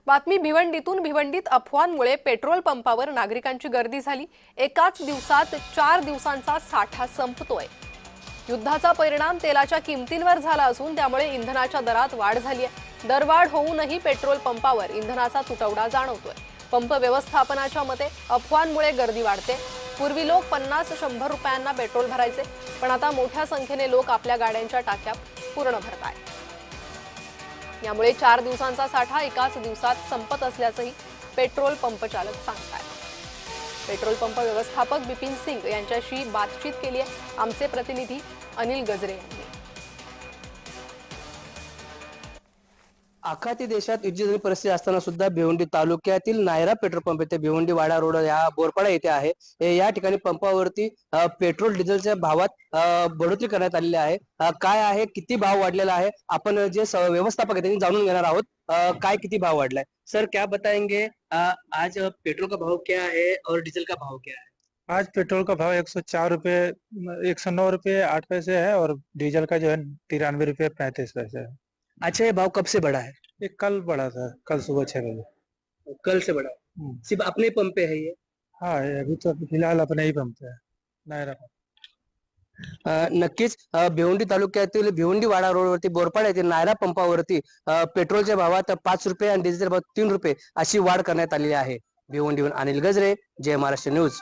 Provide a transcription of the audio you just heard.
बातमी भिवंडीतून. भिवंडीत अफवांमुळे पेट्रोल पंपावर नागरिकांची गर्दी झाली. एकाच दिवसात 4 दिवसांचा साठा संपतोय. युद्धाचा परिणाम तेलाच्या किमतींवर झाला असून त्यामुळे इंधनाच्या दरात वाढ झाली आहे. दरवाढ होऊनही पेट्रोल पंपावर इंधनाचा तुटवडा जाणवतोय. पंप व्यवस्थापनाच्या मते अफवांमुळे गर्दी वाढते. पूर्वी लोक 50-100 रुपयांना पेट्रोल भरायचे, पण आता मोठ्या संख्येने लोक आपल्या गाड्यांच्या टाक्या पूर्ण भरतायत. यामुळे 4 दिवसांचा साठा एकाच दिवसात संपत असल्याचंही पेट्रोल पंप चालक सांगतात. पेट्रोल पंप व्यवस्थापक बिपिन सिंग यांच्याशी बातचीत केली आहे आमचे प्रतिनिधी अनिल गजरे यांनी. आखाती देशात युद्धजन्य परिस्थिती असताना सुद्धा भिवंडी तालुक्यातील नायरा पेट्रोल पंप येथे भिवंडी वाडा रोड या बोरपाडा येथे आहे. या ठिकाणी पंपावरती पेट्रोल डिझेलच्या भावात बढोतरी करण्यात आलेली आहे. काय आहे, किती भाव वाढलेला आहे, आपण जे व्यवस्थापक आहेत त्यांनी जाणून घेणार आहोत. काय किती भाव वाढलाय सर, क्या बताएंगे? आज पेट्रोल का भाव क्या है और डीजल का भाव क्या है? आज पेट्रोल का भाव 104 रुपये 109 रुपये 8 पैसे है और डीजल का जो है 93 रुपये 35 पैसे है। अच्छा, ये भाव कब से बढ़ा है? ये कल बढ़ा था, कल सुबह 6 बजे। कल से बढ़ा है? सिर्फ अपने पंप पे है ये? हाँ, ये अभी तो फिलहाल अपने ही पंप पे है, नायरा पंप। नक्कीच भिवंडी तालुक्यातील भिवंडी वाडा रोडवरती बोरपाडा येथील नायरा पंपावरती पेट्रोलच्या भावात 5 रुपये आणि डिझेलच्या भावात 3 रुपये अशी वाढ करण्यात आलेली आहे. भिवंडीहून अनिल गजरे, जय महाराष्ट्र न्यूज.